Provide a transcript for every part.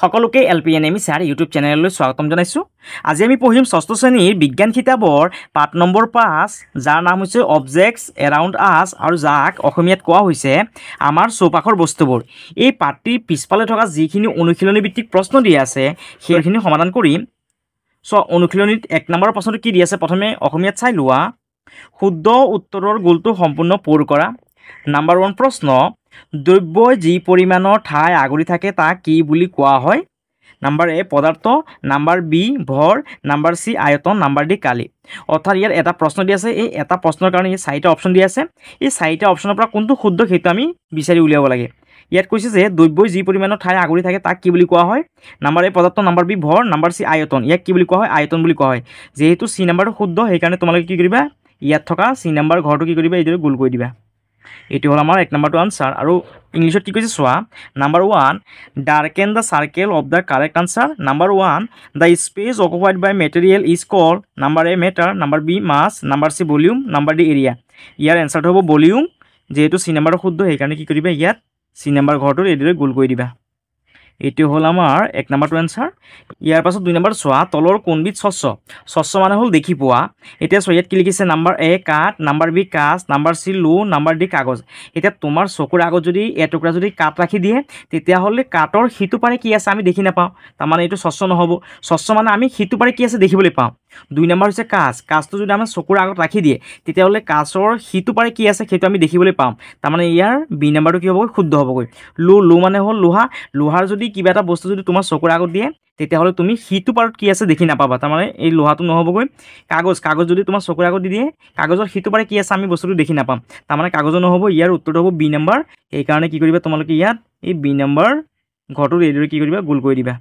সকলোকে LPNME sir YouTube চ্যানেললৈ স্বাগতম জনাইছোঁ। আজি আমি পঢ়িম ষষ্ঠ শ্ৰেণীৰ বিজ্ঞান কিতাপৰ পাঠ নম্বৰ 5, যাৰ নাম হৈছে অবজেক্টছ এৰাউণ্ড আছ আৰু যাক অসমীয়াত কোৱা হৈছে আমাৰ চৌপাশৰ বস্তুবোৰ। এই পাঠটিৰ পিছফালে থকা যিখিনি অনুশীলনী ভিত্তিক প্ৰশ্ন দিয়া আছে সেইখিনি সমাধান কৰিম। অনুশীলনীত 1 নম্বৰ প্ৰশ্নটো কি দিয়া আছে প্ৰথমে অসমীয়াত চাই লোৱা। শুদ্ধ উত্তৰৰ গোলটো সম্পূৰ্ণ পূৰ কৰা। নাম্বাৰ 1 প্ৰশ্ন, দ্ৰব্যই যি পৰিমাণৰ ঠাই আগুৰি থাকে তাক কি বুলি কোৱা হয়? নাম্বাৰ এ পদাৰ্থ, নাম্বাৰ বি ভৰ, নাম্বাৰ চি আয়তন, নাম্বাৰ ডি কালি। অৰ্থাৎ ইয়াত এটা প্ৰশ্ন দিয়া আছে, এই এটা প্ৰশ্নৰ কাৰণে এই 4টা অপশ্যন দিয়া আছে। এই 4টা অপশ্যনৰ পৰা কোনটো শুদ্ধ সেইটো আমি বিচাৰি উলিয়াব লাগে। ইয়াত কৈছে যে দ্ৰব্যই যি পৰিমাণৰ ঠাই আগুৰি থাকে তাক কি বুলি কোৱা হয়? নাম্বাৰ এ পদাৰ্থ, নাম্বাৰ বি ভৰ, নাম্বাৰ চি আয়তন। ইয়াক কি বুলি কোৱা হয়? আয়তন বুলি কোৱা হয়। যেহেতু চি নাম্বাৰটো শুদ্ধ সেইকাৰণে তোমালোকে কি কৰিবা, ইয়াত থকা চি নাম্বাৰ ঘৰটো কি কৰিবা, এইদৰে গোল কৰি দিবা। এইটো হ'ল আমাৰ 1 নম্বৰটো আনচাৰ। আৰু ইংলিছত কি কৈছে চোৱা। Number 1, darken the circle of the correct answer. Number 1, the space occupied by material is called. Number A matter, number B mass, number C volume, number D area. ইয়াৰ এনচাৰটো হ'ব ভলিউম। যিহেতু চি নাম্বাৰটো শুদ্ধ সেইকাৰণে কি কৰিবা, ইয়াত চি নাম্বাৰ ঘৰটোত এইদৰে গোল কৰি দিবা। এইটো হ'ল আমাৰ 1 নম্বৰটো এনচাৰ। ইয়াৰ পাছত 2 নম্বৰ চোৱা। তলৰ কোনবিধ স্বচ্ছ? স্বচ্ছ মানে হ'ল দেখি পোৱা। এতিয়া চোৱা ইয়াত কি লিখিছে, নাম্বাৰ এ কাঠ, নাম্বাৰ বি কাঁচ, নাম্বাৰ চি লো, নাম্বাৰ ডি কাগজ। এতিয়া তোমাৰ চকুৰ আগত যদি এটুকুৰা যদি কাঠ ৰাখি দিয়ে তেতিয়াহ'লে কাঠৰ সিটো পাৰে কি আছে আমি দেখি নাপাওঁ, তাৰমানে এইটো স্বচ্ছ নহ'ব। স্বচ্ছ মানে আমি সিটো পাৰে কি আছে দেখিবলৈ পাওঁ। 2 নম্বৰ হৈছে কাঁচ। কাঁচটো যদি আমাৰ চকুৰ আগত ৰাখি দিয়ে তেতিয়াহ'লে কাঁচৰ সিটো পাৰে কি আছে সেইটো আমি দেখিবলৈ পাওঁ, তাৰমানে ইয়াৰ বি নাম্বাৰটো কি হ'বগৈ, শুদ্ধ হ'বগৈ। লো মানে হ'ল লোহা। লোহাৰ যদি কিবা এটা বস্তু যদি তোমাৰ চকুৰ আগত দিয়ে তেতিয়াহ'লে তুমি সিটো পাৰত কি আছে দেখি নাপাবা, তাৰমানে এই লোহাটো নহ'বগৈ। কাগজ যদি তোমাৰ চকুৰ আগত দি দিয়ে কাগজৰ সিটো পাৰে কি আছে আমি বস্তুটো দেখি নাপাম, তাৰমানে কাগজৰ নহ'ব। ইয়াৰ উত্তৰটো হ'ব বি নম্বৰ। সেইকাৰণে কি কৰিবা তোমালোকে ইয়াত এই বি নম্বৰ ঘৰটোত এইদৰে কি কৰিবা, গোল কৰি দিবা।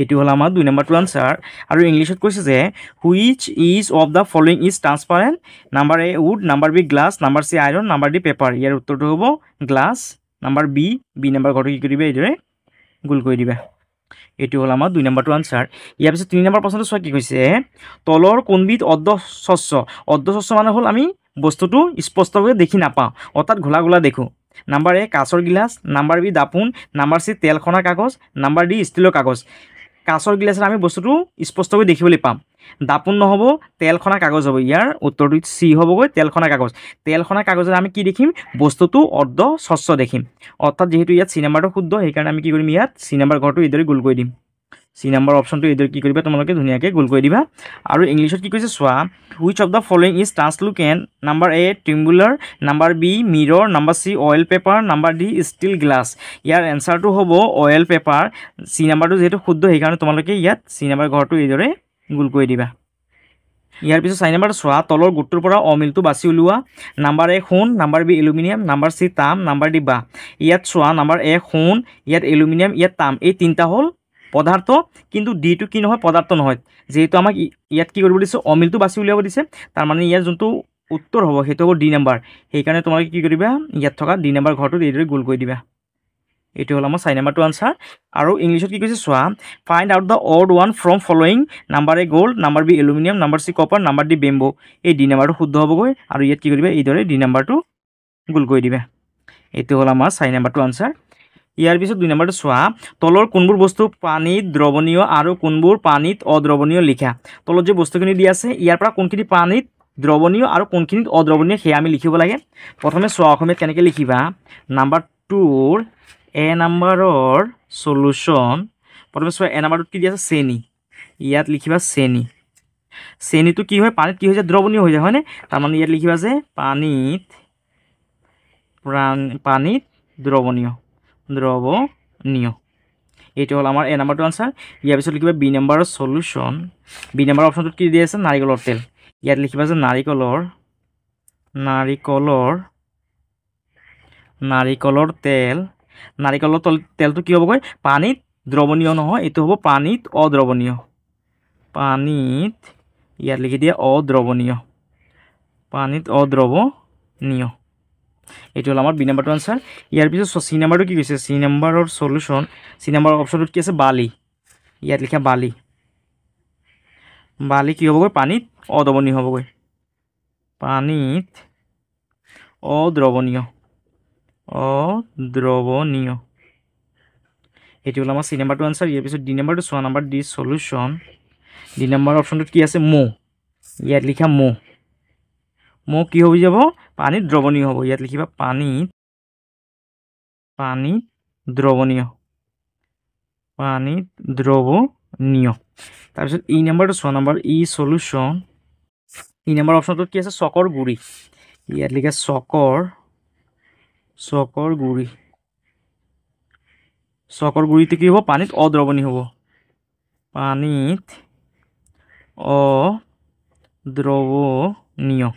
এইটো হ'ল আমাৰ 2 নম্বৰটো আনচাৰ। আৰু ইংলিছত কৈছে যে which is of the following is transparent. Number A wood, number B glass, number C iron, number D paper. ইয়াৰ উত্তৰটো হ'ব গ্লাছ। নাম্বাৰ বি নম্বৰ ঘৰটো কি কৰিবা, এইদৰে গোল কৰি দিবা। এইটো হ'ল আমাৰ 2 নম্বৰটো আনচাৰ। ইয়াৰ পিছত 3 নম্বৰ প্ৰশ্নটো চোৱা কি কৈছে, তলৰ কোনবিধ অৰ্ধ স্বচ্ছ? অৰ্ধ স্বচ্ছ মানে হ'ল আমি বস্তুটো স্পষ্টকৈ দেখি নাপাওঁ, অৰ্থাৎ ঘোলা ঘোলা দেখোঁ। নাম্বাৰ এ কাঁচৰ গিলাচ, নাম্বাৰ বি দাপোন, নাম্বাৰ চি তেল সনা কাগজ, নাম্বাৰ ডি ষ্টিলৰ কাগজ। কাঁচৰ গিলাচত আমি বস্তুটো স্পষ্টকৈ দেখিবলৈ পাম। দাপোন নহ'ব, তেল সনা কাগজ হ'ব। ইয়াৰ উত্তৰটো চি হ'বগৈ, তেল সনা কাগজ। তেল সনা কাগজত আমি কি দেখিম, বস্তুটো অৰ্ধ স্বচ্ছ দেখিম। অৰ্থাৎ যিহেতু ইয়াত চি নাম্বাৰটো শুদ্ধ সেইকাৰণে আমি কি কৰিম, ইয়াত চি নাম্বাৰ ঘৰটো এইদৰে গোল কৰি দিম। চি নাম্বাৰ অপশ্যনটো এইদৰে কি কৰিবা তোমালোকে ধুনীয়াকৈ গোল কৰি দিবা। আৰু ইংলিছত কি কৈছে চোৱা। Which of the following is translucent? Number A triangular, number B mirror, number C oil paper, number D steel glass. ইয়াৰ এনচাৰটো হ'ব অইল পেপাৰ। চি নাম্বাৰটো যিহেতু শুদ্ধ সেইকাৰণে তোমালোকে ইয়াত চি নাম্বাৰ ঘৰটো এইদৰে গোল কৰি দিবা। ইয়াৰ পিছত 4 নম্বৰটো চোৱা। তলৰ গোটটোৰ পৰা অমিলটো বাছি উলিওৱা। নাম্বাৰ এ সোণ, number B aluminium, number C তাম, নাম্বাৰ ডি বাঁহ। ইয়াত চোৱা, নাম্বাৰ এ সোণ, ইয়াত এলুমিনিয়াম, ইয়াত তাম, এই 3টা হ'ল পদাৰ্থ, কিন্তু ডিটো কি নহয়, পদাৰ্থ নহয়। যিহেতু আমাক ইয়াত কি কৰিব দিছে, অমিলটো বাছি উলিয়াব দিছে, তাৰমানে ইয়াৰ যোনটো উত্তৰ হ'ব সেইটো হ'ব ডি নাম্বাৰ। সেইকাৰণে তোমালোকে কি কৰিবা, ইয়াত থকা ডি নাম্বাৰ ঘৰটোত এইদৰে গোল কৰি দিবা। এইটো হ'ল আমাৰ 4 নম্বৰটো আনচাৰ। আৰু ইংলিছত কি কৈছে চোৱা। Find out the odd one from following. Number A gold, number B aluminium, number C copper, number D bamboo. এই ডি নাম্বাৰটো শুদ্ধ হ'বগৈ। আৰু ইয়াত কি কৰিবা, এইদৰে ডি নাম্বাৰটো গোল কৰি দিবা। এইটো হ'ল আমাৰ 4 নম্বৰটো আনচাৰ। ইয়াৰ পিছত 2 নম্বৰটো চোৱা। তলৰ কোনবোৰ বস্তু পানীত দ্ৰৱণীয় আৰু কোনবোৰ পানীত অদ্ৰৱণীয় লিখা। তলত যে বস্তুখিনি দিয়া আছে ইয়াৰ পৰা কোনখিনি পানীত দ্ৰৱণীয় আৰু কোনখিনিত অদ্ৰৱণীয় সেয়া আমি লিখিব লাগে। প্ৰথমে চোৱা অসমীয়াত কেনেকৈ লিখিবা। নাম্বাৰ 2ৰ এ নাম্বাৰৰ চলুশ্যন। প্ৰথমে চোৱা এ নাম্বাৰটোত কি দিয়া আছে, চেনি। ইয়াত লিখিবা চেনি। চেনিটো কি হয়, পানীত কি হৈ যায়, দ্ৰৱণীয় হৈ যায়, হয়নে? তাৰমানে ইয়াত লিখিবা যে পানীত দ্ৰৱণীয়। এইটো হ'ল আমাৰ এ নাম্বাৰটো আনচাৰ। ইয়াৰ পিছত লিখিবা বি নাম্বাৰৰ চলুশ্যন। বি নাম্বাৰৰ অপশ্যনটোত কি দিয়া আছে, নাৰিকলৰ তেল। ইয়াত লিখিবা যে নাৰিকলৰ তেল। নাৰিকলৰ তেলটো কি হ'বগৈ, পানীত দ্ৰৱণীয় নহয়, এইটো হ'ব পানীত অদ্ৰৱণীয়। ইয়াত লিখি দিয়া অদ্ৰৱণীয়। এইটো হ'ল আমাৰ বি নাম্বাৰটো আনচাৰ। ইয়াৰ পিছত চি নাম্বাৰটো কি কৈছে, চি নাম্বাৰৰ চলুশ্যন। চি নাম্বাৰৰ অপশ্যনটোত কি আছে, বালি। ইয়াত লিখা বালি কি হ'বগৈ, পানীত অদ্ৰৱণীয় হ'বগৈ। অদ্ৰৱণীয়। এইটো হ'ল আমাৰ চি নাম্বাৰটো আনচাৰ। ইয়াৰ পিছত ডি নাম্বাৰটো চোৱা, number D solution. D number অপশ্যনটোত কি আছে? মৌ। ইয়াত লিখা মৌ। মৌ কি হৈ যাব? পানীত দ্ৰৱণীয় হ'ব। ইয়াত লিখিবা পানীত দ্ৰৱণীয়। পানীত দ্ৰৱণীয়। তাৰপিছত ই নাম্বাৰটো চোৱা, নাম্বাৰ ই সলিউশ্যন। ই নাম্বাৰ অপশ্যনটোত কি আছে? চকৰ গুড়ি। ইয়াত লিখা চকৰ গুড়ি। চকৰ গুড়িটো কি হ'ব? পানীত অদ্ৰৱণীয় হ'ব। পানীত অদ্ৰৱণীয়।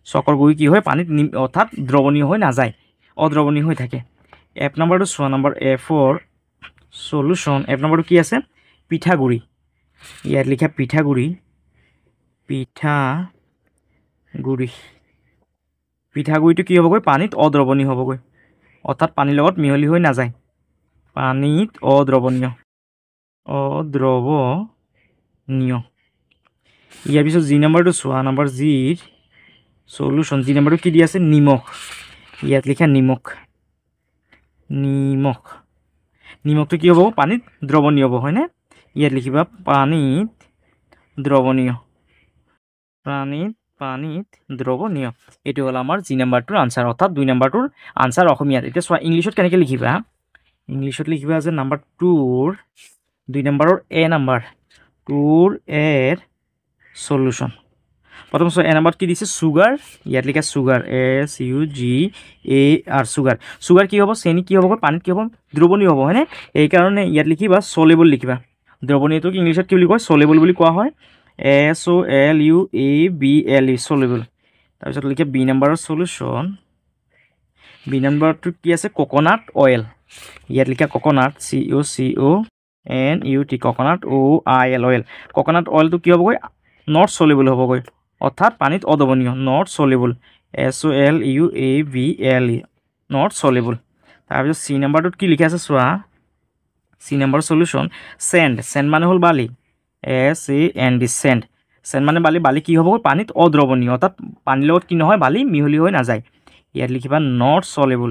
চকৰ গুড়ি কি হয়? পানীত অৰ্থাৎ দ্ৰৱণীয় হৈ নাযায়, অদ্ৰৱণীয় হৈ থাকে। এফ নাম্বাৰটো চোৱা, নাম্বাৰ এফৰ সলিউশ্যন। এফ নাম্বাৰটো কি আছে? পিঠাগুড়ি। ইয়াত লিখা পিঠাগুড়ি। পিঠাগুড়িটো কি হ'বগৈ? পানীত অদ্ৰৱণীয় হ'বগৈ, অৰ্থাৎ পানীৰ লগত মিহলি হৈ নাযায়। পানীত অদ্ৰৱণীয়। ইয়াৰ পিছত জি নাম্বাৰটো চোৱা, নাম্বাৰ জিৰ সলিউশ্যন। জি নাম্বাৰটো কি দি আছে? নিমখ। ইয়াত লিখা নিমখ। নিমখটো কি হ'ব? পানীত দ্ৰৱণীয় হ'ব, হয়নে? ইয়াত লিখিবা পানীত দ্ৰৱণীয়। এইটো হ'ল আমাৰ জি নাম্বাৰটোৰ আনচাৰ, অৰ্থাৎ 2 নাম্বাৰটোৰ আনচাৰ অসমীয়াত। এতিয়া চোৱা ইংলিছত কেনেকৈ লিখিবা। ইংলিছত লিখিবা যে নাম্বাৰ 2ৰ 2 নাম্বাৰৰ এ নাম্বাৰ 2ৰ এৰ সলিউশ্যন। প্ৰথম চোৱা এ নাম্বাৰত কি দিছে? চুগাৰ। ইয়াত লিখা চুগাৰ, SUGAR। চুগাৰ কি হ'ব? চেনি কি হ'ব? পানীত কি হ'ব? দ্ৰৱণীয় হ'ব, হয়নে? এইকাৰণে ইয়াত লিখিবা সলিবল লিখিবা। দ্ৰৱণীয়টোক ইংলিছত কি বুলি কয়? সলিবল বুলি কোৱা হয়। SOLUABLE, soluble. তাৰপিছত লিখা বি নাম্বাৰৰ সলিউশ্যন। বি নাম্বাৰটোত কি আছে? Coconut oil. ইয়াত লিখা coconut, COCONUT, coconut OIL, oil. Coconut অইলটো কি হ'বগৈ? নট সলিবল হ'বগৈ, অৰ্থাৎ পানীত অদ্ৰৱণীয়, not soluble, SOLUABLE, not soluble. তাৰপিছত চি নাম্বাৰটোত কি লিখা আছে চোৱা, চি নাম্বাৰৰ সলিউশ্যন। চেণ্ড মানে হ'ল বালি, SAND, চেণ্ড মানে বালি। বালি কি হ'বগৈ? পানীত অদ্ৰৱণীয়, অৰ্থাৎ পানীৰ লগত কি নহয়? বালি মিহলি হৈ নাযায়। ইয়াত লিখিবা not soluble,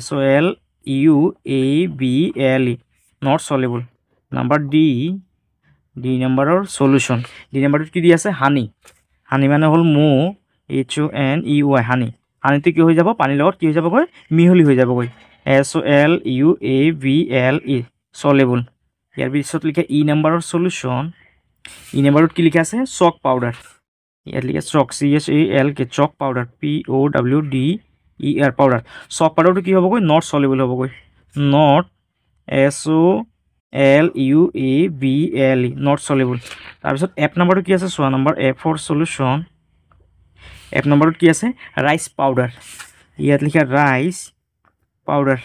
SOLUABLE, not soluble. Number D নাম্বাৰৰ সলিউশ্যন। ডি নাম্বাৰটোত কি দি আছে? হানি মানে হ'ল মৌ, HONEY, হানিটো কি হৈ যাব? পানীৰ লগত কি হৈ যাবগৈ? মিহলি হৈ যাবগৈ, SOLUABLE, সলিবল। ইয়াৰ পিছত লিখা ই নাম্বাৰৰ সলিউশ্যন। ই নাম্বাৰত কি লিখা আছে? চক পাউডাৰ। ইয়াত লিখা চক, CHALK, চক পাউডাৰ, POWDER, পাউডাৰ। চক পাউডাৰটো কি হ'বগৈ? নট সলিবল হ'বগৈ, নট, SOLUABLE, নট সলিবল। তাৰপিছত এফ নাম্বাৰটো কি আছে চোৱা, নাম্বাৰ এফৰ সলিউশ্যন। এফ নাম্বাৰত কি আছে? Rice powder. ইয়াত লিখা ৰাইচ পাউডাৰ।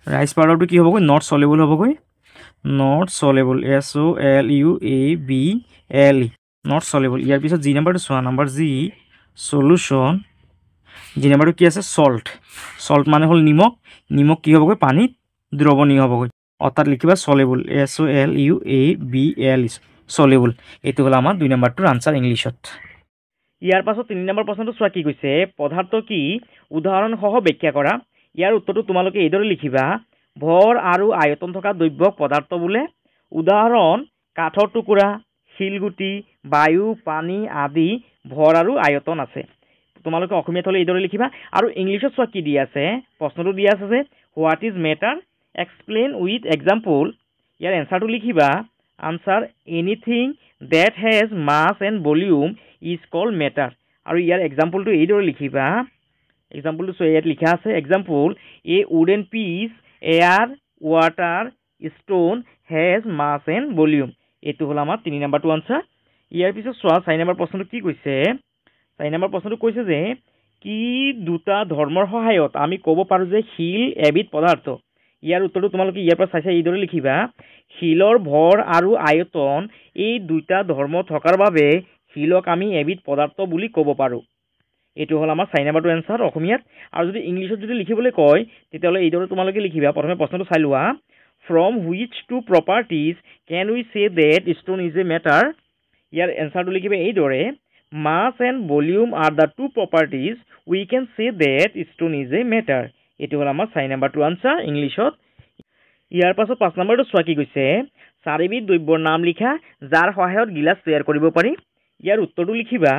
ৰাইচ পাউডাৰটো কি হ'বগৈ? নট সলিবল হ'বগৈ, not soluble, SOLUABLE, not soluble. ইয়াৰ পিছত জি নাম্বাৰটো চোৱা, নাম্বাৰ জি সলিউশ্যন। জি নাম্বাৰটো কি আছে? সল্ট মানে হ'ল নিমখ। নিমখ কি হ'বগৈ? পানীত দ্ৰৱণীয় হ'বগৈ, অৰ্থাৎ লিখিবা সলিবল, SOLUABLE, সলিবল। এইটো হ'ল আমাৰ 2 নাম্বাৰটোৰ আনচাৰ ইংলিছত। ইয়াৰ পাছত 3 নম্বৰ প্ৰশ্নটো চোৱা কি কৈছে, পদাৰ্থ কি উদাহৰণসহ ব্যাখ্যা কৰা। ইয়াৰ উত্তৰটো তোমালোকে এইদৰে লিখিবা, ভৰ আৰু আয়তন থকা দ্ৰব্যক পদাৰ্থ বোলে। উদাহৰণ, কাঠৰ টুকুৰা, শিলগুটি, বায়ু, পানী আদি ভৰ আৰু আয়তন আছে। তোমালোকে অসমীয়াত হ'লে এইদৰে লিখিবা। আৰু ইংলিছত চোৱা কি দিয়া আছে, প্ৰশ্নটো দিয়া আছে যে what is matter, explain with example. ইয়াৰ এনচাৰটো লিখিবা, answer, anything that has mass and volume is called matter. আৰু ইয়াৰ এক্সাম্পলটো এইদৰে লিখিবা, এক্সাম্পলটো চোৱা ইয়াত লিখা আছে, example, a wooden piece, air, water, stone has mass and volume. এইটো হ'ল আমাৰ 3 নম্বৰটো আনচাৰ। ইয়াৰ পিছত চোৱা 4 নম্বৰ প্ৰশ্নটো কি কৈছে, 4 নম্বৰ প্ৰশ্নটো কৈছে যে কি দুটা ধৰ্মৰ সহায়ত আমি ক'ব পাৰোঁ যে শিল এবিধ পদাৰ্থ। ইয়াৰ উত্তৰটো তোমালোকে ইয়াৰ পৰা চাইছা এইদৰে লিখিবা, শিলৰ ভৰ আৰু আয়তন এই দুটা ধৰ্ম থকাৰ বাবে শিলক আমি এবিধ পদাৰ্থ বুলি ক'ব পাৰোঁ। এইটো হ'ল আমাৰ 4 নম্বৰটো এনচাৰ অসমীয়াত। আৰু যদি ইংলিছত যদি লিখিবলৈ কয় তেতিয়াহ'লে এইদৰে তোমালোকে লিখিবা। প্ৰথমে প্ৰশ্নটো চাই লোৱা, from which two properties can we say that stone is a matter. ইয়াৰ এনচাৰটো লিখিবা এইদৰে, mass and volume are the two properties we can say that stone is a matter. এইটো হ'ল আমাৰ 4 নম্বৰটো আনচাৰ ইংলিছত। ইয়াৰ পাছত 5 নম্বৰটো চোৱা কি কৈছে চাৰিবিধ দ্ৰব্যৰ নাম লিখা যাৰ সহায়ত গিলাচ তৈয়াৰ কৰিব পাৰি ইয়াৰ উত্তৰটো লিখিবা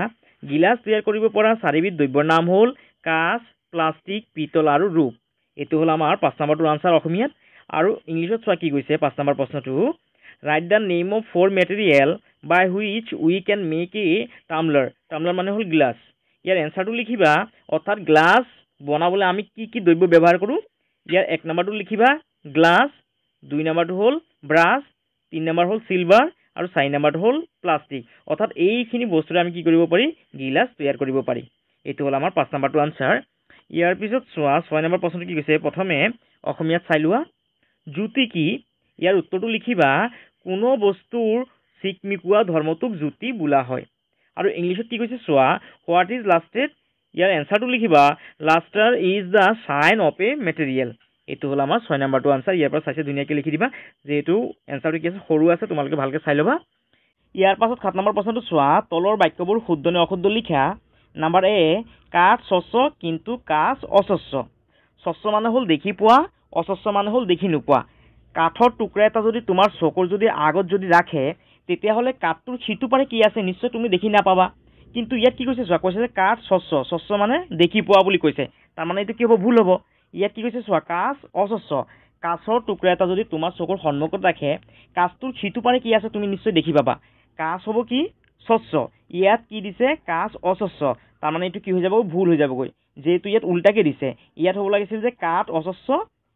গিলাচ তৈয়াৰ কৰিব পৰা চাৰিবিধ দ্ৰব্যৰ নাম হ'ল কাঁচ প্লাষ্টিক পিতল আৰু ৰূপ এইটো হ'ল আমাৰ 5 নম্বৰটোৰ আনসাৰ অসমীয়াত আৰু ইংলিছত চোৱা কি কৈছে 5 নম্বৰ প্ৰশ্নটো write the name of 4 material by which we can make a tumbler tumbler মানে হ'ল গ্লাছ ইয়াৰ এনসাৰটো লিখিবা অৰ্থাৎ গ্লাছ বনাবলৈ আমি কি দ্ৰব্য ব্যৱহাৰ কৰোঁ ইয়াৰ 1 নম্বৰটো লিখিবা গ্লাছ 2 নম্বৰটো হ'ল ব্ৰাছ 3 নম্বৰ হ'ল সিলভাৰ আৰু 4 নম্বৰটো হ'ল প্লাষ্টিক অৰ্থাৎ এইখিনি বস্তুৰে আমি কি কৰিব পাৰি গিলাচ তৈয়াৰ কৰিব পাৰি এইটো হ'ল আমাৰ 5 নম্বৰটো আনসাৰ ইয়াৰ পিছত চোৱা 6 নম্বৰ প্ৰশ্নটো কি কৈছে প্ৰথমে অসমীয়াত চাই লোৱা জ্যোতি কি ইয়াৰ উত্তৰটো লিখিবা কোনো বস্তুৰ চিকমিকোৱা ধৰ্মটোক জ্যোতি বোলা হয় আৰু ইংলিছত কি কৈছে চোৱা হোৱাট ইজ লাষ্টেড ইয়াৰ এনসাৰটো লিখিবা lustre is the shine of a material এইটো হ'ল আমাৰ 6 নম্বৰটো আনসাৰ ইয়াৰ পৰা চাইছে ধুনীয়াকৈ লিখি দিবা যেহেতু এনসাৰটো কি আছে সৰু আছে তোমালোকে ভালকৈ চাই ল'বা ইয়াৰ পাছত 7 নম্বৰ প্ৰশ্নটো চোৱা তলৰ বাক্যবোৰ শুদ্ধ নে অশুদ্ধ লিখা নাম্বাৰ এ কাঠ স্বচ্ছ কিন্তু কাঁচ অস্বচ্ছ স্বচ্ছ মানে হ'ল দেখি পোৱা অস্বচ্ছ মানে হ'ল দেখি নোপোৱা কাঠৰ টুকুৰা এটা যদি তোমাৰ চকুৰ যদি আগত যদি ৰাখে তেতিয়াহ'লে কাঠটোৰ সিটো পাৰে কি আছে নিশ্চয় তুমি দেখি নাপাবা কিন্তু ইয়াত কি কৈছে চোৱা কৈছে যে কাঠ স্বচ্ছ স্বচ্ছ মানে দেখি পোৱা বুলি কৈছে তাৰমানে এইটো কি হ'ব ভুল হ'ব ইয়াত কি কৈছে চোৱা কাঁচ অস্বচ্ছ কাঠৰ টুকুৰা এটা যদি তোমাৰ চকুৰ সন্মুখত ৰাখে কাঠটোৰ সিটো পাৰে কি আছে তুমি নিশ্চয় দেখি পাবা কাঁচ হ'ব কি স্বচ্ছ ইয়াত কি দিছে কাঁচ অস্বচ্ছ তাৰমানে এইটো কি হৈ যাব ভুল হৈ যাবগৈ যেহেতু ইয়াত উল্টাকে দিছে ইয়াত হ'ব লাগিছিল যে কাঠ অস্বচ্ছ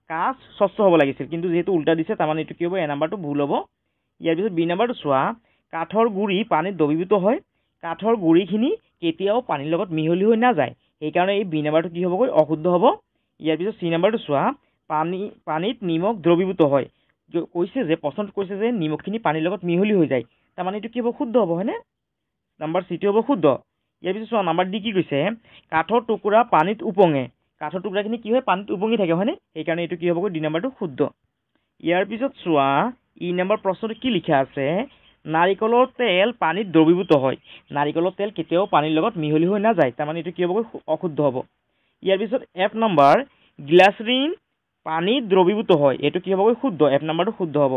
কাঁচ স্বচ্ছ হ'ব লাগিছিল কিন্তু যেহেতু উল্টা দিছে তাৰমানে এইটো কি হ'ব এ নাম্বাৰটো ভুল হ'ব ইয়াৰ পিছত বি নাম্বাৰটো চোৱা কাঠৰ গুৰি পানীত দ্ৰৱীভূত হয় কাঠৰ গুৰিখিনি কেতিয়াও পানীৰ লগত মিহলি হৈ নাযায় সেইকাৰণে এই বি নাম্বাৰটো কি হ'বগৈ অশুদ্ধ হ'ব ইয়াৰ পিছত চি নাম্বাৰটো চোৱা পানীত নিমখ দ্ৰৱীভূত হয় কৈছে যে প্ৰশ্নটো কৈছে যে নিমখখিনি পানীৰ লগত মিহলি হৈ যায় তাৰমানে এইটো কি হ'ব শুদ্ধ হ'ব হয়নে নাম্বাৰ চিটো হ'ব শুদ্ধ ইয়াৰ পিছত চোৱা নাম্বাৰ ডি কি কৈছে কাঠৰ টুকুৰা পানীত উপঙে কাঠৰ টুকুৰাখিনি কি হয় পানীত উপঙি থাকে হয়নে সেইকাৰণে এইটো কি হ'বগৈ ডি নাম্বাৰটো শুদ্ধ ইয়াৰ পিছত চোৱা ই নম্বৰ প্ৰশ্নটো কি লিখা আছে নাৰিকলৰ তেল পানীত দ্ৰৱীভূত হয় নাৰিকলৰ তেল কেতিয়াও পানীৰ লগত মিহলি হৈ নাযায় তাৰমানে এইটো কি হ'বগৈ অশুদ্ধ হ'ব ইয়াৰ পিছত এফ নম্বৰ গ্লাছৰিন পানীত দ্ৰৱীভূত হয় এইটো কি হ'বগৈ শুদ্ধ এফ নম্বৰটো শুদ্ধ হ'ব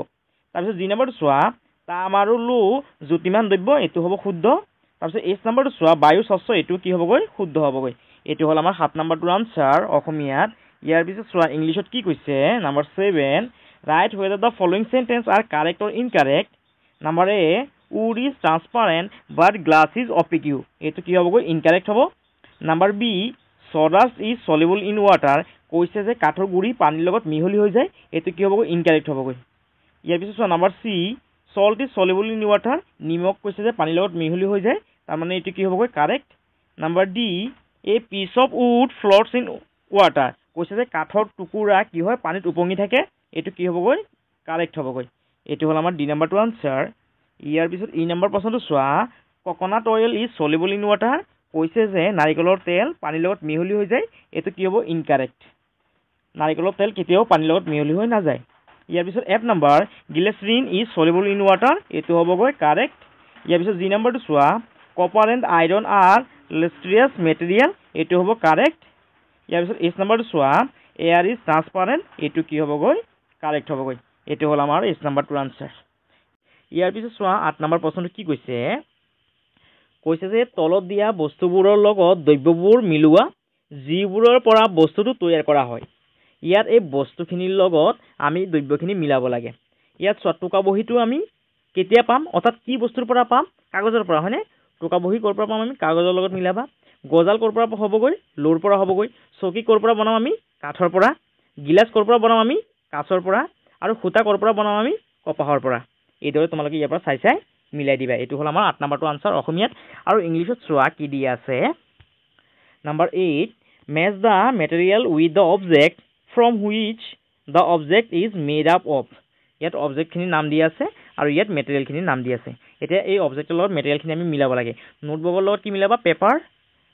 তাৰপিছত জি নম্বৰটো চোৱা তাম আৰু লো জ্যোতিমান দ্ৰব্য এইটো হ'ব শুদ্ধ তাৰপিছত এইচ নম্বৰটো চোৱা বায়ু স্বচ্ছ এইটো কি হ'বগৈ শুদ্ধ হ'বগৈ এইটো হ'ল আমাৰ 7 নম্বৰটোৰ আনসাৰ অসমীয়াত ইয়াৰ পিছত চোৱা ইংলিছত কি কৈছে number 7 right whether the following sentence are correct or incorrect number A wood is transparent but glass is opaque এইটো কি হ'বগৈ ইনকাৰেক্ট হ'ব number B sawdust is soluble in water কৈছে যে কাঠৰ গুৰি পানীৰ লগত মিহলি হৈ যায় এইটো কি হ'বগৈ ইনকাৰেক্ট হ'বগৈ ইয়াৰ পিছত চোৱা number C salt is soluble in water নিমখ কৈছে যে পানীৰ লগত মিহলি হৈ যায় তাৰমানে এইটো কি হ'বগৈ correct number D a piece of wood floats in water কৈছে যে কাঠৰ টুকুৰা কি হয় পানীত উপঙি থাকে এইটো কি হ'বগৈ কাৰেক্ট হ'বগৈ এইটো হ'ল আমাৰ ডি নাম্বাৰটো আনসাৰ ইয়াৰ পিছত ই নম্বৰ প্ৰশ্নটো চোৱা coconut oil is soluble in water কৈছে যে নাৰিকলৰ তেল পানীৰ লগত মিহলি হৈ যায় এইটো কি হ'ব ইনকাৰেক্ট নাৰিকলৰ তেল কেতিয়াও পানীৰ লগত মিহলি হৈ নাযায় ইয়াৰ পিছত F number glycerin is soluble in water এইটো হ'বগৈ কাৰেক্ট ইয়াৰ পিছত জি নম্বৰটো চোৱা copper and iron are lustrous material এইটো হ'ব কাৰেক্ট ইয়াৰ পিছত এইচ নম্বৰটো চোৱা এয়াৰ ইজ ট্ৰান্সপাৰেণ্ট এইটো কি হ'বগৈ কাৰেক্ট হ'বগৈ এইটো হ'ল আমাৰ এইচ নম্বৰটোৰ আনসাৰ ইয়াৰ পিছত চোৱা 8 নম্বৰ প্ৰশ্নটো কি কৈছে যে তলত দিয়া বস্তুবোৰৰ লগত দ্ৰব্যবোৰ মিলোৱা যিবোৰৰ পৰা বস্তুটো তৈয়াৰ কৰা হয় ইয়াত এই বস্তুখিনিৰ লগত আমি দ্ৰব্যখিনি মিলাব লাগে ইয়াত চোৱা টোকা বহীটো আমি কেতিয়া পাম অৰ্থাৎ কি বস্তুৰ পৰা পাম কাগজৰ পৰা হয়নে টোকা বহী ক'ৰ পৰা পাম আমি কাগজৰ লগত মিলাবা গজাল ক'ৰ পৰা হ'বগৈ লোৰ পৰা হ'বগৈ চকী ক'ৰ পৰা বনাম আমি কাঠৰ পৰা গিলাচ ক'ৰ পৰা বনাম আমি কাঁচৰ পৰা আৰু সূতা ক'ৰ পৰা বনাম আমি কপাহৰ পৰা এইদৰে তোমালোকে ইয়াৰ পৰা চাই মিলাই দিবা এইটো হ'ল আমাৰ 8 নম্বৰটো আনসাৰ অসমীয়াত আৰু ইংলিছত চোৱা কি দিয়া আছে number 8 match the material with the object from which the object is made up of ইয়াত অবজেক্টখিনিৰ নাম দিয়া আছে আৰু ইয়াত মেটেৰিয়েলখিনিৰ নাম দিয়া আছে এতিয়া এই অবজেক্টৰ লগত মেটেৰিয়েলখিনি আমি মিলাব লাগে নোটবুকৰ লগত কি মিলাবা পেপাৰ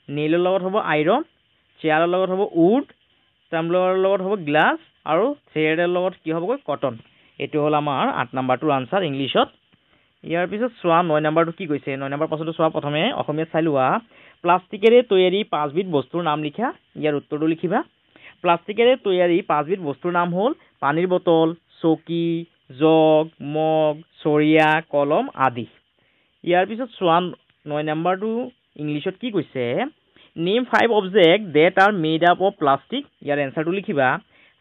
নেইলৰ লগত হ'ব আইৰণ চেয়াৰৰ লগত হ'ব উড টাম্বলাৰৰ লগত হ'ব গ্লাছ আৰু থ্ৰেডৰ লগত কি হ'বগৈ কটন এইটো হ'ল আমাৰ 8 নম্বৰটোৰ আনসাৰ ইংলিছত ইয়াৰ পিছত চোৱা 9 নম্বৰটো কি কৈছে 9 নম্বৰ প্ৰশ্নটো চোৱা প্ৰথমে অসমীয়াত চাই লোৱা প্লাষ্টিকেৰে তৈয়াৰী 5 বিধ বস্তুৰ নাম লিখা ইয়াৰ উত্তৰটো লিখিবা প্লাষ্টিকেৰে তৈয়াৰী 5 বিধ বস্তুৰ নাম হ'ল পানীৰ বটল চকী, জগ, মগ, চৰিয়া, কলম আদি। ইয়াৰ পিছত চোৱা 9 নম্বৰটো ইংলিছত কি কৈছে name 5 object that are made up of plastic. ইয়াৰ এনচাৰটো লিখিবা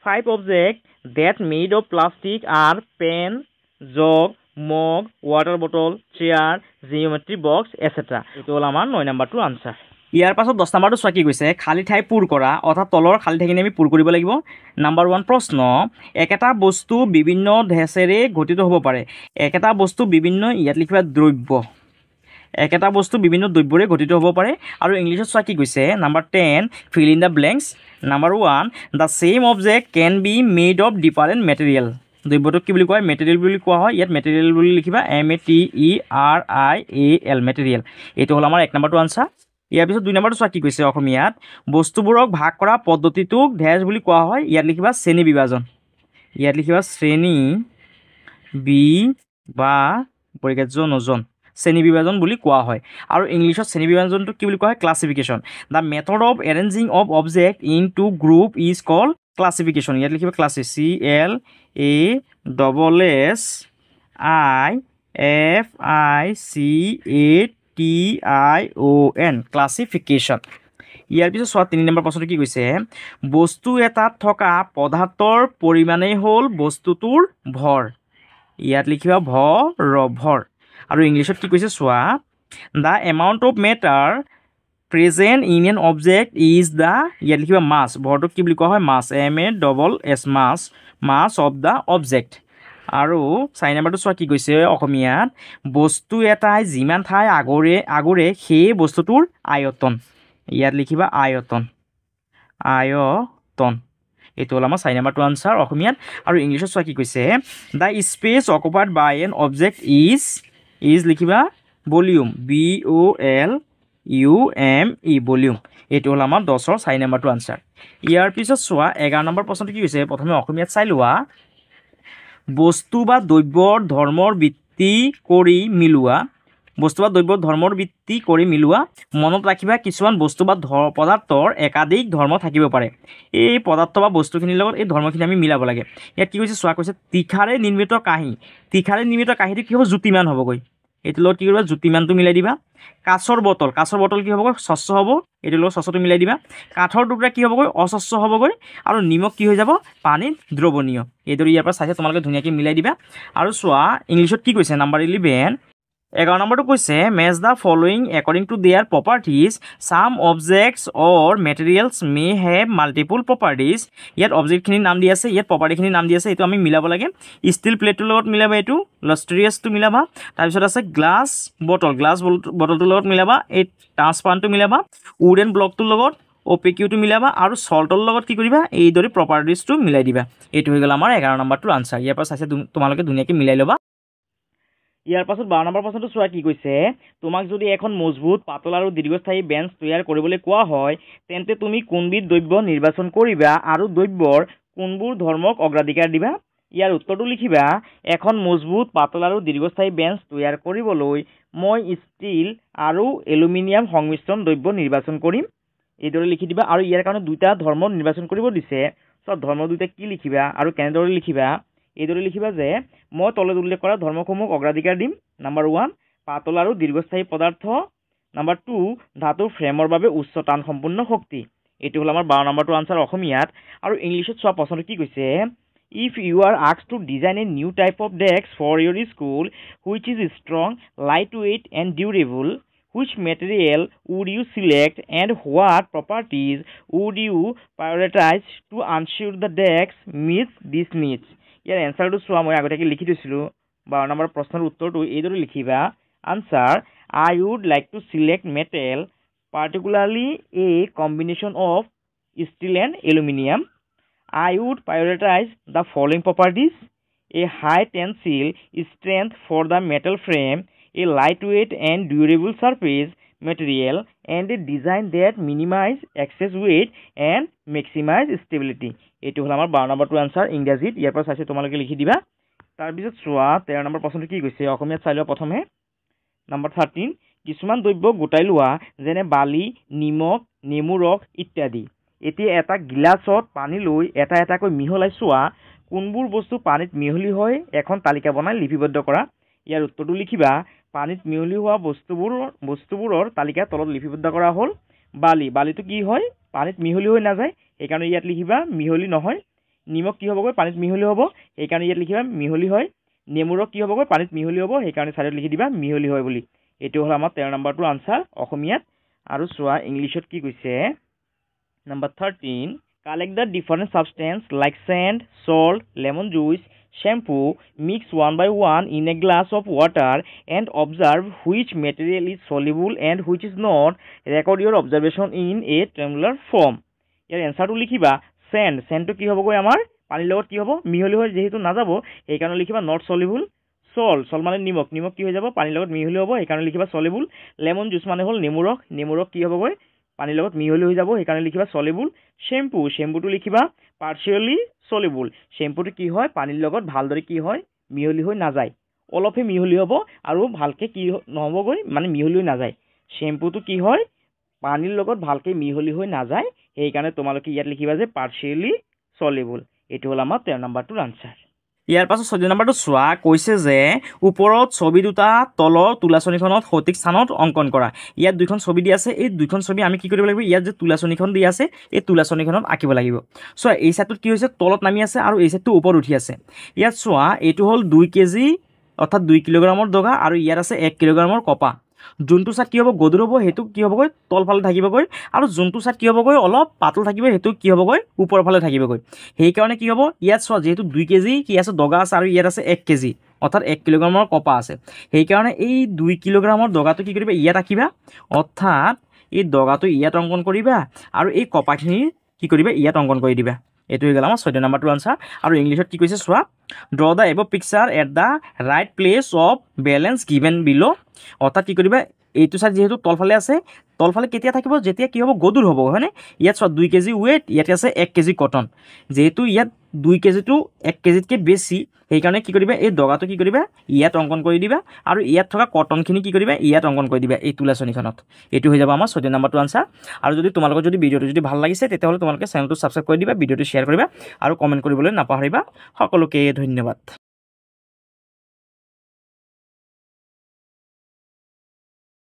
5 object that made of plastic are pen, jug, mug, water bottle, chair, geometry box etcetera. এইটো হ'ল আমাৰ 9 নম্বৰটোৰ আনচাৰ। ইয়াৰ পাছত 10 নম্বৰটো চোৱা কি কৈছে খালী ঠাই পূৰ কৰা, অৰ্থাৎ তলৰ খালী ঠাইখিনি আমি পূৰ কৰিব লাগিব। নম্বৰ 1 প্ৰশ্ন, একেটা বস্তু বিভিন্ন ঢেঁচেৰে গঠিত হ'ব পাৰে। একেটা বস্তু বিভিন্ন, ইয়াত লিখিবা দ্ৰব্য, একেটা বস্তু বিভিন্ন দ্ৰব্যৰে গঠিত হ'ব পাৰে। আৰু ইংলিছত চোৱা কি কৈছে number 10 fill in the blanks. Number 1 the same object can be made of different material. দ্ৰব্যটোক কি বুলি কোৱা হয় মেটেৰিয়েল বুলি কোৱা হয়। ইয়াত মেটেৰিয়েল বুলি লিখিবা METERIAL মেটেৰিয়েল। এইটো হ'ল আমাৰ 1 নম্বৰটো আনচাৰ। ইয়াৰ পিছত 2 নম্বৰটো চোৱা কি কৈছে অসমীয়াত বস্তুবোৰক ভাগ কৰা পদ্ধতিটোক ডেছ বুলি কোৱা হয়। ইয়াত লিখিবা শ্ৰেণী বিভাজন, ইয়াত লিখিবা শ্ৰেণী বিভাজন, শ্ৰেণী বিভাজন বুলি কোৱা হয়। আৰু ইংলিছত শ্ৰেণী বিভাজনটো কি বুলি কোৱা হয় classification. The method of arranging of object into group is called classification. ইয়াত লিখিবা CLASSIFICATION ক্লাছিফিকেশ্যন। ইয়াৰ পিছত চোৱা 3 নম্বৰ প্ৰশ্নটো কি কৈছে বস্তু এটাত থকা পদাৰ্থৰ পৰিমাণেই হ'ল বস্তুটোৰ ভৰ। ইয়াত লিখিবা ভৰ। আৰু ইংলিছত কি কৈছে চোৱা the amount of matter present in an object is the, ইয়াত লিখিবা মাছ, ভৰটোক কি বুলি কোৱা হয় mass, MASS, mass of the object. আৰু 4 নম্বৰটো চোৱা কি কৈছে অসমীয়াত বস্তু এটাই যিমান ঠাই আগৰে সেই বস্তুটোৰ আয়তন। ইয়াত লিখিবা আয়তন। এইটো হ'ল আমাৰ 4 নম্বৰটো আনচাৰ অসমীয়াত। আৰু ইংলিছত চোৱা কি কৈছে the space occupied by an object is লিখিবা ভলিউম, VOLUME ভলিউম। এইটো হ'ল আমাৰ 10ৰ 4 নম্বৰটো আনচাৰ। ইয়াৰ পিছত চোৱা 11 নম্বৰ প্ৰশ্নটো কি কৈছে প্ৰথমে অসমীয়াত চাই লোৱা বস্তু বা দ্ৰব্যৰ ধৰ্মৰ ভিত্তি কৰি মিলোৱা। মনত ৰাখিবা কিছুমান বস্তু বা পদাৰ্থৰ একাধিক ধৰ্ম থাকিব পাৰে। এই পদাৰ্থ বা বস্তুখিনিৰ লগত এই ধৰ্মখিনি আমি মিলাব লাগে। ইয়াত কি কৈছে চোৱা কৈছে তীখাৰে নিৰ্মিত কাঁহীটো কি হ'ব জ্যোতিমান হ'বগৈ। এইটোৰ লগত কি কৰিবা জ্যোতিমানটো মিলাই দিবা। কাঁচৰ বটল কি হ'বগৈ স্বচ্ছ হ'ব, এইটোৰ লগত স্বচ্ছটো মিলাই দিবা। কাঠৰ টুকুৰা কি হ'বগৈ অস্বচ্ছ হ'বগৈ। আৰু নিমখ কি হৈ যাব পানীত দ্ৰৱণীয়। এইদৰে ইয়াৰ পৰা চাইছে তোমালোকে ধুনীয়াকৈ মিলাই দিবা। আৰু চোৱা ইংলিছত কি কৈছে নম্বৰ 11 11 নম্বৰটো কৈছে match the following according to their properties. Some objects or materials may have multiple properties. ইয়াত অবজেক্টখিনিৰ নাম দি আছে, ইয়াত প্ৰপাৰ্টিখিনিৰ নাম দি আছে। এইটো আমি মিলাব লাগে। ষ্টিল প্লেটটোৰ লগত মিলাবা, এইটো লষ্ট্ৰিয়াছটো মিলাবা। তাৰপিছত আছে গ্লাছ বটলটোৰ লগত মিলাবা, এই ট্ৰান্সপাৰেণ্টটো মিলাবা। উডেন ব্লকটোৰ লগত অপেকিউটো মিলাবা। আৰু চল্টৰ লগত কি কৰিবা এইদৰে প্ৰপাৰ্টিজটো মিলাই দিবা। এইটো হৈ গ'ল আমাৰ 11 নম্বৰটোৰ আনচাৰ। ইয়াৰ পৰা চাইছে তোমালোকে ধুনীয়াকৈ মিলাই ল'বা। ইয়াৰ পাছত 12 নম্বৰ প্ৰশ্নটো চোৱা কি কৈছে তোমাক যদি এখন মজবুত পাতল আৰু দীৰ্ঘস্থায়ী বেঞ্চ তৈয়াৰ কৰিবলৈ কোৱা হয় তেন্তে তুমি কোনবিধ দ্ৰব্য নিৰ্বাচন কৰিবা আৰু দ্ৰব্যৰ কোনবোৰ ধৰ্মক অগ্ৰাধিকাৰ দিবা। ইয়াৰ উত্তৰটো লিখিবা এখন মজবুত পাতল আৰু দীৰ্ঘস্থায়ী বেঞ্চ তৈয়াৰ কৰিবলৈ মই ষ্টীল আৰু এলুমিনিয়াম সংমিশ্ৰণ দ্ৰব্য নিৰ্বাচন কৰিম। এইদৰে লিখি দিবা। আৰু ইয়াৰ কাৰণে 2টা ধৰ্ম নিৰ্বাচন কৰিব দিছে। চব ধৰ্ম 2টা কি লিখিবা আৰু কেনেদৰে লিখিবা এইদৰে লিখিবা যে মই তলত উল্লেখ কৰা ধৰ্মসমূহক অগ্ৰাধিকাৰ দিম। নম্বৰ 1 পাতল আৰু দীৰ্ঘস্থায়ী পদাৰ্থ। নম্বৰ 2 ধাতুৰ ফ্ৰেমৰ বাবে উচ্চ টান সম্পূৰ্ণ শক্তি। এইটো হ'ল আমাৰ 12 নম্বৰটো আনচাৰ অসমীয়াত। আৰু ইংলিছত চোৱা প্ৰশ্নটো কি কৈছে if you are asked to design a new type of desk for your school which is strong, lightweight and durable, which material would you select and what properties would you prioritize to ensure the desk meets these needs? ইয়াৰ এনচাৰটো চোৱা মই আগতীয়াকৈ লিখি থৈছিলোঁ। 12 number প্ৰশ্নৰ উত্তৰটো এইদৰে লিখিবা answer I would like to select metal, particularly a combination of steel and aluminum. I would prioritize the following properties: a high tensile strength for the metal frame, a lightweight and durable surface material, and a design that minimize excess weight and maximize stability. এইটো হ'ল আমাৰ 12 নম্বৰটো answer ইংৰাজীত। ইয়াৰ পৰা চাইছে তোমালোকে লিখি দিবা। তাৰপিছত চোৱা 13 নম্বৰ প্ৰশ্নটো কি কৈছে অসমীয়াত চাই লোৱা প্ৰথমে। নম্বৰ 13 কিছুমান দ্ৰব্য গোটাই লোৱা যেনে বালি, নিমখ, নেমু ৰস ইত্যাদি। এতিয়া এটা গিলাচত পানী লৈ এটা এটাকৈ মিহলাই চোৱা কোনবোৰ বস্তু পানীত মিহলি হয় এখন তালিকা বনাই লিপিবদ্ধ কৰা। ইয়াৰ উত্তৰটো লিখিবা। পানীত মিহলি হোৱা বস্তুবোৰৰ তালিকা তলত লিপিবদ্ধ কৰা হ'ল। বালি, বালিটো কি হয়? পানীত মিহলি হৈ নাযায়, সেইকাৰণে ইয়াত লিখিবা মিহলি নহয়। নিমখ কি হ'বগৈ? পানীত মিহলি হ'ব, সেইকাৰণে ইয়াত লিখিবা মিহলি হয়। নেমু ৰস কি হ'বগৈ? পানীত মিহলি হ'ব, সেইকাৰণে চাইডত লিখি দিবা মিহলি হয় বুলি। এইটো হ'ল আমাৰ 13 নম্বৰটোৰ আনচাৰ অসমীয়াত। আৰু চোৱা ইংলিছত কি কৈছে। Number 13, collect the different substance like sand, salt, lemon juice, shampoo, mix one by one in a glass of water and observe which material is soluble and which is not. Record your observation in a tabular form. ইয়াৰ এনসাৰটো লিখিবা। sand, sandটো কি হ'বগৈ আমাৰ? পানীৰ লগত কি হ'ব? মিহলি হৈ যেহেতু নাযাব, সেইকাৰণে লিখিবা not soluble. salt, salt মানে নিমখ, নিমখ কি হৈ যাব? পানীৰ লগত মিহলি হ'ব, সেইকাৰণে লিখিবা soluble. lemon juice মানে হ'ল নেমু ৰস, নেমু ৰস কি হ'বগৈ? পানীৰ লগত মিহলি হৈ যাব, সেইকাৰণে লিখিবা soluble. শ্বেম্পু, শ্বেম্পুটো লিখিবা partially soluble. শ্বেম্পুটো কি হয়? পানীৰ লগত ভালদৰে কি হয়? মিহলি হৈ নাযায়, অলপহে মিহলি হ'ব আৰু ভালকে কি নহ'বগৈ, মানে মিহলি হৈ নাযায়। শ্বেম্পুটো কি হয়? পানীৰ লগত ভালকে মিহলি হৈ নাযায়, সেইকাৰণে তোমালোকে ইয়াত লিখিবা যে partially soluble. এইটো হ'ল আমাৰ 13 নম্বৰটোৰ আনচাৰ। ইয়াৰ পাছত 14 নম্বৰটো চোৱা। কৈছে যে ওপৰত ছবি দুটা তলৰ তুলাচনীখনত সঠিক স্থানত অংকন কৰা। ইয়াত দুইখন ছবি দি আছে, এই দুইখন ছবি আমি কি কৰিব লাগিব? ইয়াত যে তুলাচনীখন দি আছে, এই তুলাচনীখনত আঁকিব লাগিব। চোৱা এই চাইডটোত কি হৈছে? তলত নামি আছে আৰু এই চাইডটো ওপৰত উঠি আছে। ইয়াত চোৱা এইটো হ'ল 2 কেজি অৰ্থাৎ 2 কিলোগ্ৰামৰ দগা আৰু ইয়াত আছে 1 কিলোগ্ৰামৰ কপা। যোনটো চাইড কি হ'ব? গধুৰ হ'ব, সেইটো কি হ'বগৈ? তলফালে থাকিবগৈ। আৰু যোনটো চাইড কি হ'বগৈ? অলপ পাতল থাকিব, সেইটো কি হ'বগৈ? ওপৰৰ ফালে থাকিবগৈ। সেইকাৰণে কি হ'ব? ইয়াত চোৱা যিহেতু 2 কেজি কি আছে? দগা আছে আৰু ইয়াত আছে 1 কেজি অৰ্থাৎ 1 কিলোগ্ৰামৰ কপা আছে। সেইকাৰণে এই 2 কিলোগ্ৰামৰ দগাটো কি কৰিবা? ইয়াত আঁকিবা, অৰ্থাৎ এই দগাটো ইয়াত অংকন কৰিবা আৰু এই কপাখিনি কি কৰিবা? ইয়াত অংকন কৰি দিবা। এইটো হৈ গ'ল আমাৰ 14 নম্বৰটোৰ আনচাৰ। আৰু ইংলিছত কি কৈছে চোৱা। Draw the above picture at the right place of balance given below'. অৰ্থাৎ কি কৰিবা? এইটো চাইড যিহেতু তলফালে আছে, তলফালে কেতিয়া থাকিব? যেতিয়া কি হ'ব? গধুৰ হ'ব, হয়নে? ইয়াত চোৱা 2 কেজি ৱেইট, ইয়াত আছে 1 কেজি কটন। যিহেতু ইয়াত 2 কেজিটো 1 কেজিতকৈ বেছি, সেইকাৰণে কি কৰিবা? এই দগাটো কি কৰিবা? ইয়াত অংকন কৰি দিবা আৰু ইয়াত থকা কটনখিনি কি কৰিবা? ইয়াত অংকন কৰি দিবা এই তুলাচনীখনত। এইটো হৈ যাব আমাৰ 14 নম্বৰটো আনচাৰ। আৰু যদি তোমালোকৰ যদি ভিডিঅ'টো যদি ভাল লাগিছে, তেতিয়াহ'লে তোমালোকে চেনেলটো ছাবস্ক্ৰাইব কৰি দিবা, ভিডিঅ'টো শ্বেয়াৰ কৰিবা আৰু কমেণ্ট কৰিবলৈ নাপাহৰিবা। সকলোকে ধন্যবাদ।